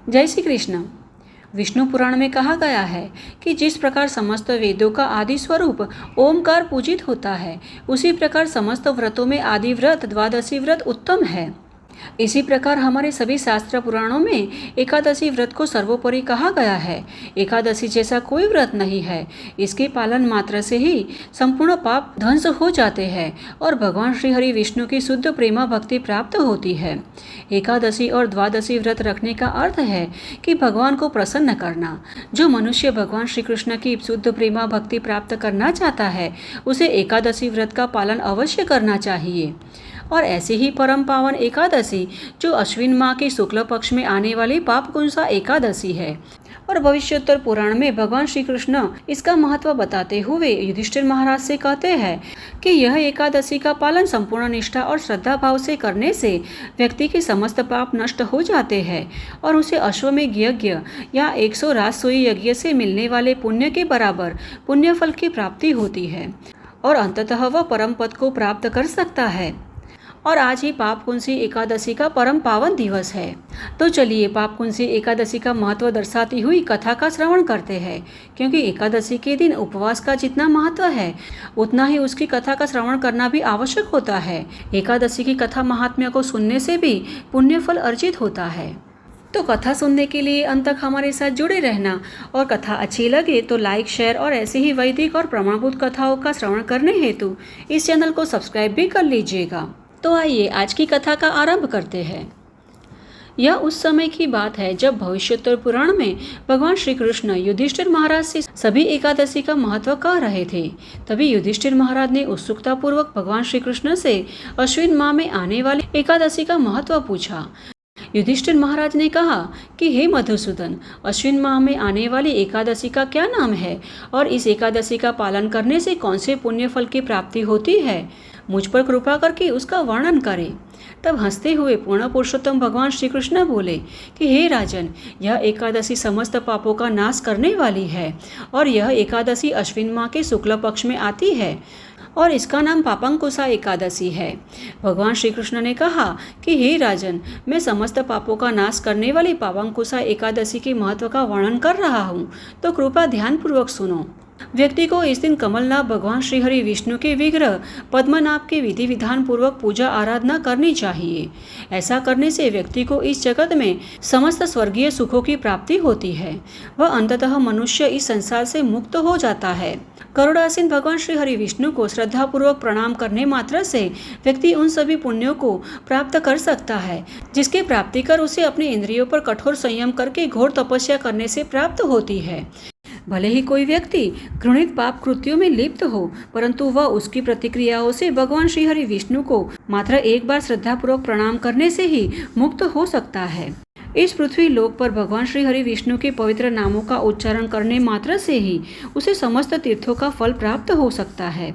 जय श्री कृष्ण। विष्णु पुराण में कहा गया है कि जिस प्रकार समस्त वेदों का आदि स्वरूप ओमकार पूजित होता है, उसी प्रकार समस्त व्रतों में आदि व्रत द्वादशी व्रत उत्तम है। इसी प्रकार हमारे सभी शास्त्र पुराणों में एकादशी व्रत को सर्वोपरि कहा गया है। एकादशी जैसा कोई व्रत नहीं है। इसके पालन मात्र से ही संपूर्ण पाप ध्वंस हो जाते हैं और भगवान श्री हरि विष्णु की शुद्ध प्रेमा भक्ति प्राप्त होती है। एकादशी और द्वादशी व्रत रखने का अर्थ है कि भगवान को प्रसन्न करना। जो मनुष्य भगवान श्री कृष्ण की शुद्ध प्रेमा भक्ति प्राप्त करना चाहता है, उसे एकादशी व्रत का पालन अवश्य करना चाहिए। और ऐसी ही परम पावन एकादशी जो अश्विन माह के शुक्ल पक्ष में आने वाली पाप कुंसा एकादशी है। और भविष्योत्तर पुराण में भगवान श्री कृष्ण इसका महत्व बताते हुए युधिष्ठिर महाराज से कहते हैं कि यह एकादशी का पालन संपूर्ण निष्ठा और श्रद्धा भाव से करने से व्यक्ति के समस्त पाप नष्ट हो जाते हैं और उसे अश्वमेध यज्ञ या 100 राजसूय यज्ञ से मिलने वाले पुण्य के बराबर पुण्य फल की प्राप्ति होती है और अंततः वह परम पद को प्राप्त कर सकता है। और आज ही पापकुंसी एकादशी का परम पावन दिवस है। तो चलिए पापकुंसी एकादशी का महत्व दर्शाती हुई कथा का श्रवण करते हैं, क्योंकि एकादशी के दिन उपवास का जितना महत्व है, उतना ही उसकी कथा का श्रवण करना भी आवश्यक होता है। एकादशी की कथा महात्म्य को सुनने से भी पुण्य फल अर्जित होता है। तो कथा सुनने के लिए अंत तक हमारे साथ जुड़े रहना और कथा अच्छी लगे तो लाइक, शेयर और ऐसी ही वैदिक और प्रमाणभूत कथाओं का श्रवण करने हेतु इस चैनल को सब्सक्राइब भी कर लीजिएगा। तो आइए आज की कथा का आरंभ करते हैं। यह उस समय की बात है जब भविष्योत्तर पुराण में भगवान श्री कृष्ण युधिष्ठिर महाराज से सभी एकादशी का महत्व कह रहे थे। तभी युधिष्ठिर महाराज ने उत्सुकता पूर्वक भगवान श्री कृष्ण से अश्विन माह में आने वाली एकादशी का महत्व पूछा। युधिष्ठिर महाराज ने कहा कि हे मधुसूदन, अश्विन माह में आने वाली एकादशी का क्या नाम है और इस एकादशी का पालन करने से कौन से पुण्य फल की प्राप्ति होती है? मुझ पर कृपा करके उसका वर्णन करें। तब हंसते हुए पूर्ण पुरुषोत्तम भगवान श्री कृष्ण बोले कि हे राजन, यह एकादशी समस्त पापों का नाश करने वाली है और यह एकादशी अश्विन माह के शुक्ल पक्ष में आती है और इसका नाम पापंकुशा एकादशी है। भगवान श्री कृष्ण ने कहा कि हे राजन, मैं समस्त पापों का नाश करने वाली पापंकुशा एकादशी के महत्व का वर्णन कर रहा हूँ, तो कृपया ध्यानपूर्वक सुनो। व्यक्ति को इस दिन कमलनाभ भगवान श्री हरि विष्णु के विग्रह पद्मनाभ के विधि विधान पूर्वक पूजा आराधना करनी चाहिए। ऐसा करने से व्यक्ति को इस जगत में समस्त स्वर्गीय सुखों की प्राप्ति होती है। वह अंततः मनुष्य इस संसार से मुक्त हो जाता है। करुणासीन भगवान श्री हरि विष्णु को श्रद्धापूर्वक प्रणाम करने मात्र से व्यक्ति उन सभी पुण्यों को प्राप्त कर सकता है जिसके प्राप्ति कर उसे अपने इंद्रियों पर कठोर संयम करके घोर तपस्या करने से प्राप्त होती है। भले ही कोई व्यक्ति घृणित पाप कृत्यों में लिप्त हो, परंतु वह उसकी प्रतिक्रियाओं से भगवान श्री हरि विष्णु को मात्र एक बार श्रद्धापूर्वक प्रणाम करने से ही मुक्त हो सकता है। इस पृथ्वी लोक पर भगवान श्री हरि विष्णु के पवित्र नामों का उच्चारण करने मात्र से ही उसे समस्त तीर्थों का फल प्राप्त हो सकता है।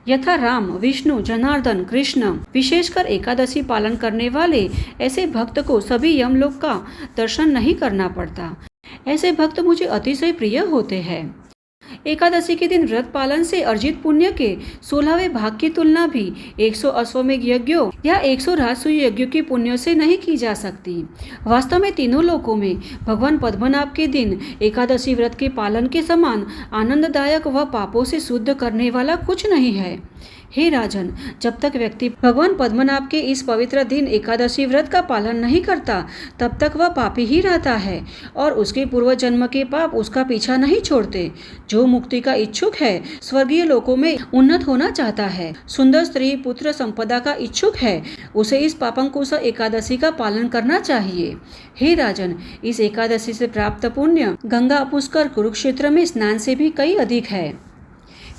यथा राम, विष्णु, जनार्दन, कृष्ण, विशेषकर एकादशी पालन करने वाले ऐसे भक्त को सभी यमलोक का दर्शन नहीं करना पड़ता। ऐसे भक्त मुझे अतिशय प्रिय होते हैं। एकादशी के दिन व्रत पालन से अर्जित पुण्य के 16वें भाग की तुलना भी 100 अश्वमेध यज्ञों या 100 राजसूय यज्ञों के पुण्यों से नहीं की जा सकती। वास्तव में तीनों लोकों में भगवान पद्मनाभ के दिन एकादशी व्रत के पालन के समान आनंददायक व पापों से शुद्ध करने वाला कुछ नहीं है। हे राजन, जब तक व्यक्ति भगवान पद्मनाभ के इस पवित्र दिन एकादशी व्रत का पालन नहीं करता, तब तक वह पापी ही रहता है और उसके पूर्व जन्म के पाप उसका पीछा नहीं छोड़ते। जो मुक्ति का इच्छुक है, स्वर्गीय लोकों में उन्नत होना चाहता है, सुंदर स्त्री पुत्र संपदा का इच्छुक है, उसे इस पापंकुशा एकादशी का पालन करना चाहिए। हे राजन, इस एकादशी से प्राप्त पुण्य गंगा, पुष्कर, कुरुक्षेत्र में स्नान से भी कई अधिक है।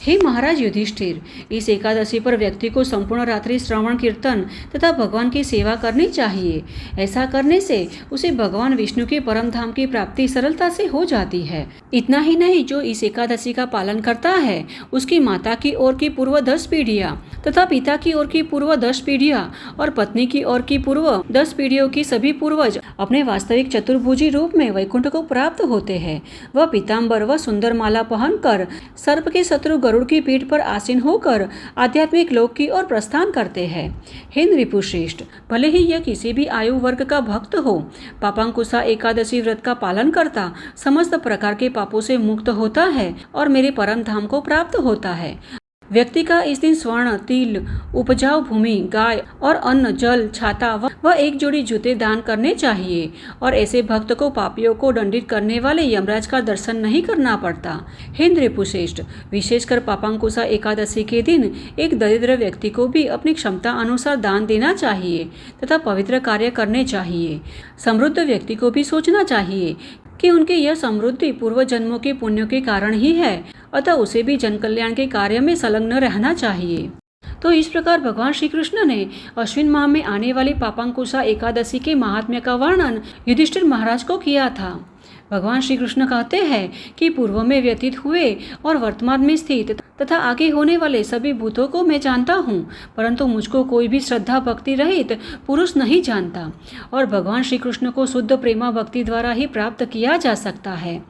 हे महाराज युधिष्ठिर, इस एकादशी पर व्यक्ति को संपूर्ण रात्रि श्रवण कीर्तन तथा भगवान की सेवा करनी चाहिए। ऐसा करने से उसे भगवान विष्णु के परम धाम की प्राप्ति सरलता से हो जाती है। इतना ही नहीं, जो इस एकादशी का पालन करता है, उसकी माता की ओर की पूर्व 10 पीढ़ियाँ तथा पिता की ओर की पूर्व 10 पीढ़ियां और पत्नी की ओर की पूर्व 10 पीढ़ियों की सभी पूर्वज अपने वास्तविक चतुर्भुजी रूप में वैकुंठ को प्राप्त होते हैं। वह पीताम्बर व सुंदर माला पहनकर सर्प के शत्रु गरुड़ की पीठ पर आसीन होकर आध्यात्मिक लोक की ओर प्रस्थान करते हैं। हे नृपुश्रेष्ठ, भले ही यह किसी भी आयु वर्ग का भक्त हो, पापांकुशा एकादशी व्रत का पालन करता समस्त प्रकार के पापों से मुक्त होता है और मेरे परम धाम को प्राप्त होता है। व्यक्ति का इस दिन स्वर्ण, तिल, उपजाऊ भूमि, गाय और अन्न, जल, छाता व एक जोड़ी जूते दान करने चाहिए और ऐसे भक्त को पापियों को दंडित करने वाले यमराज का दर्शन नहीं करना पड़ता। हे नृपुश्रेष्ठ, विशेषकर पापांकुशा एकादशी के दिन एक दरिद्र व्यक्ति को भी अपनी क्षमता अनुसार दान देना चाहिए तथा पवित्र कार्य करने चाहिए। समृद्ध व्यक्ति को भी सोचना चाहिए कि उनकी यह समृद्धि पूर्व जन्मों के पुण्यों के कारण ही है, अतः उसे भी जन कल्याण के कार्य में संलग्न रहना चाहिए। तो इस प्रकार भगवान श्री कृष्ण ने अश्विन माह में आने वाली पापांकुशा एकादशी के महात्म्य का वर्णन युधिष्ठिर महाराज को किया था। भगवान श्री कृष्ण कहते हैं कि पूर्व में व्यतीत हुए और वर्तमान में स्थित तथा आगे होने वाले सभी भूतों को मैं जानता हूँ, परंतु मुझको कोई भी श्रद्धा भक्ति रहित पुरुष नहीं जानता और भगवान श्री कृष्ण को शुद्ध प्रेमा भक्ति द्वारा ही प्राप्त किया जा सकता है।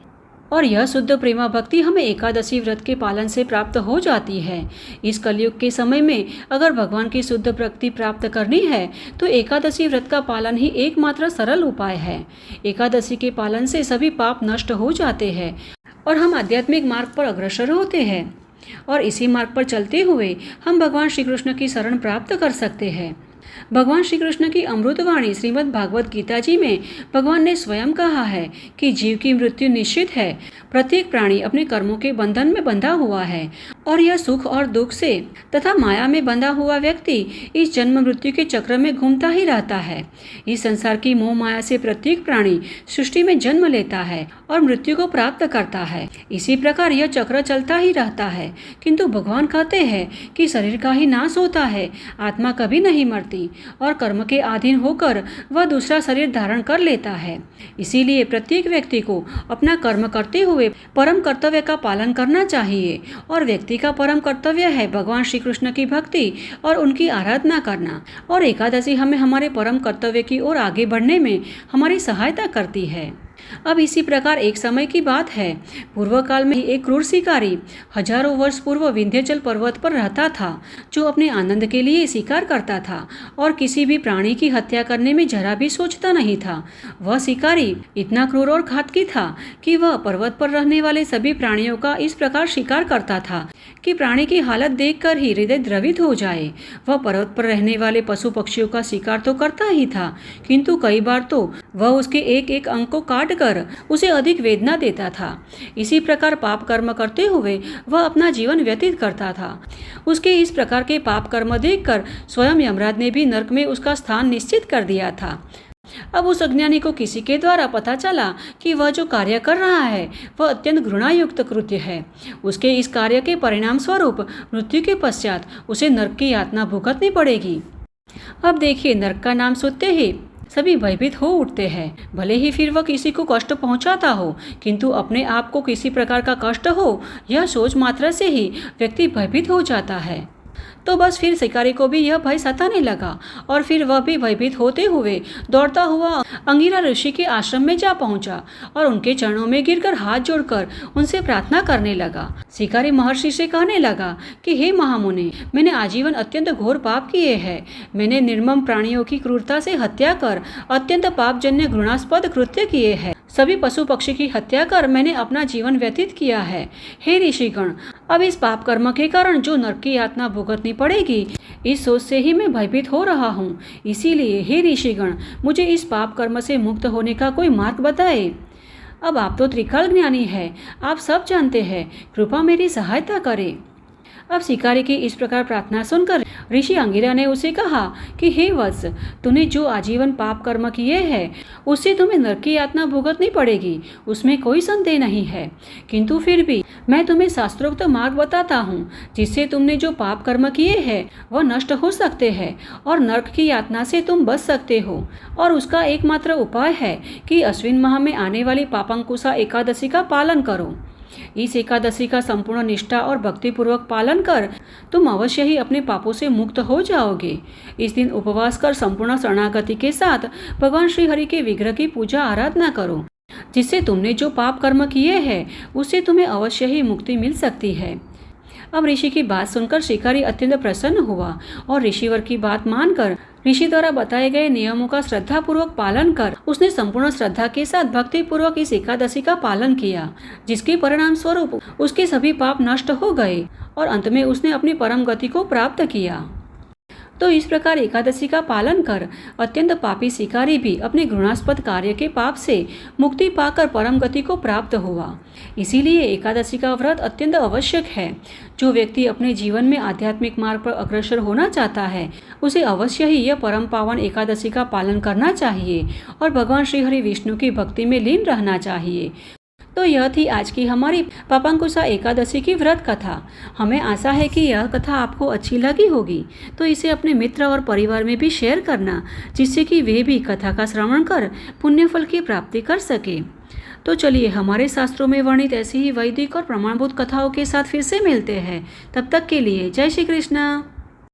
और यह शुद्ध प्रेमा भक्ति हमें एकादशी व्रत के पालन से प्राप्त हो जाती है। इस कलयुग के समय में अगर भगवान की शुद्ध भक्ति प्राप्त करनी है तो एकादशी व्रत का पालन ही एकमात्र सरल उपाय है। एकादशी के पालन से सभी पाप नष्ट हो जाते हैं और हम आध्यात्मिक मार्ग पर अग्रसर होते हैं और इसी मार्ग पर चलते हुए हम भगवान श्री कृष्ण की शरण प्राप्त कर सकते हैं। भगवान श्री कृष्ण की अमृतवाणी श्रीमद् भागवत गीता जी में भगवान ने स्वयं कहा है कि जीव की मृत्यु निश्चित है। प्रत्येक प्राणी अपने कर्मों के बंधन में बंधा हुआ है और यह सुख और दुख से तथा माया में बंधा हुआ व्यक्ति इस जन्म मृत्यु के चक्र में घूमता ही रहता है। इस संसार की मोह माया से प्रत्येक प्राणी सृष्टि में जन्म लेता है और मृत्यु को प्राप्त करता है। इसी प्रकार यह चक्र चलता ही रहता है, किंतु भगवान कहते हैं कि शरीर का ही नाश होता है, आत्मा कभी नहीं मरती और कर्म के अधीन होकर वह दूसरा शरीर धारण कर लेता है। इसीलिए प्रत्येक व्यक्ति को अपना कर्म करते हुए परम कर्तव्य का पालन करना चाहिए और व्यक्ति का परम कर्तव्य है भगवान श्री कृष्ण की भक्ति और उनकी आराधना करना। और एकादशी हमें हमारे परम कर्तव्य की ओर आगे बढ़ने में हमारी सहायता करती है। अब इसी प्रकार एक समय की बात है, पूर्व काल में एक क्रूर शिकारी हजारों वर्ष पूर्व विंध्याचल पर्वत पर रहता था, जो अपने आनंद के लिए शिकार करता था और किसी भी प्राणी की हत्या करने में जरा भी सोचता नहीं था। वह शिकारी इतना क्रूर और घातकी था कि वह पर्वत पर रहने वाले सभी प्राणियों का इस प्रकार शिकार करता था कि प्राणी की हालत देखकर ही हृदय द्रवित हो जाए। वह पर्वत पर रहने वाले पशु पक्षियों का शिकार तो करता ही था, किंतु कई बार तो वह उसके एक एक अंग को काट कर उसे अधिक वेदना देता था। इसी प्रकार पाप कर्म करते हुए वह अपना जीवन व्यतीत करता था। उसके इस प्रकार के पाप कर्म देखकर स्वयं यमराज ने भी नरक में उसका स्थान निश्चित कर दिया था। अब उस अज्ञानी को किसी के द्वारा पता चला कि वह जो कार्य कर रहा है वह अत्यंत घृणायुक्त कृत्य है। उसके इस कार्य के परिणाम स्वरूप मृत्यु के पश्चात उसे नरक की यातना भुगतनी पड़ेगी। अब देखिए, नरक का नाम सुनते ही सभी भयभीत हो उठते हैं। भले ही फिर वह किसी को कष्ट पहुंचाता हो, किंतु अपने आप को किसी प्रकार का कष्ट हो, यह सोच मात्र से ही व्यक्ति भयभीत हो जाता है। तो बस फिर शिकारी को भी यह भय सताने लगा और फिर वह भी भयभीत होते हुए दौड़ता हुआ अंगिरा ऋषि के आश्रम में जा पहुंचा और उनके चरणों में गिरकर हाथ जोड़कर उनसे प्रार्थना करने लगा। शिकारी महर्षि से कहने लगा कि हे महामुनि, मैंने आजीवन अत्यंत घोर पाप किए हैं। मैंने निर्मम प्राणियों की क्रूरता से हत्या कर अत्यंत पापजन्य घृणास्पद कृत्य किए हैं। सभी पशु पक्षी की हत्या कर मैंने अपना जीवन व्यतीत किया है। हे ऋषिगण, अब इस पाप कर्म के कारण जो नरक की यातना भुगतनी पड़ेगी, इस सोच से ही मैं भयभीत हो रहा हूँ। इसीलिए हे ऋषिगण, मुझे इस पाप कर्म से मुक्त होने का कोई मार्ग बताए। अब आप तो त्रिकाल ज्ञानी है, आप सब जानते हैं, कृपा मेरी सहायता करें। अब शिकारी की इस प्रकार प्रार्थना सुनकर ऋषि अंगिरा ने उसे कहा कि हे वत्स, तूने जो आजीवन पाप कर्म किए हैं उससे तुम्हें नरक की यातना भुगतनी पड़ेगी, उसमें कोई संदेह नहीं है। किंतु फिर भी मैं तुम्हें शास्त्रोक्त मार्ग बताता हूँ जिससे तुमने जो पाप कर्म किए हैं वह नष्ट हो सकते हैं और नरक की यातना से तुम बच सकते हो। और उसका एकमात्र उपाय है कि अश्विन माह में आने वाली पापांकुशा एकादशी का पालन करो। इस एकादशी का संपूर्ण निष्ठा और भक्तिपूर्वक पालन कर तुम अवश्य ही अपने पापों से मुक्त हो जाओगे। इस दिन उपवास कर संपूर्ण शरणागति के साथ भगवान श्री हरि के विग्रह की पूजा आराधना करो, जिससे तुमने जो पाप कर्म किए हैं उससे तुम्हें अवश्य ही मुक्ति मिल सकती है। अब ऋषि की बात सुनकर शिकारी अत्यंत प्रसन्न हुआ और ऋषिवर की बात मानकर ऋषि द्वारा बताए गए नियमों का श्रद्धापूर्वक पालन कर उसने संपूर्ण श्रद्धा के साथ भक्तिपूर्वक इस एकादशी का पालन किया, जिसके परिणाम स्वरूप उसके सभी पाप नष्ट हो गए और अंत में उसने अपनी परम गति को प्राप्त किया। तो इस प्रकार एकादशी का पालन कर अत्यंत पापी शिकारी भी अपने घृणास्पद कार्य के पाप से मुक्ति पाकर परम गति को प्राप्त हुआ। इसीलिए एकादशी का व्रत अत्यंत आवश्यक है। जो व्यक्ति अपने जीवन में आध्यात्मिक मार्ग पर अग्रसर होना चाहता है उसे अवश्य ही यह परम पावन एकादशी का पालन करना चाहिए और भगवान श्री हरि विष्णु की भक्ति में लीन रहना चाहिए। तो यह थी आज की हमारी पापांकुशा एकादशी की व्रत कथा। हमें आशा है कि यह कथा आपको अच्छी लगी होगी, तो इसे अपने मित्र और परिवार में भी शेयर करना, जिससे कि वे भी कथा का श्रवण कर पुण्य फल की प्राप्ति कर सके। तो चलिए हमारे शास्त्रों में वर्णित ऐसी ही वैदिक और प्रमाणभूत कथाओं के साथ फिर से मिलते हैं। तब तक के लिए जय श्री कृष्ण।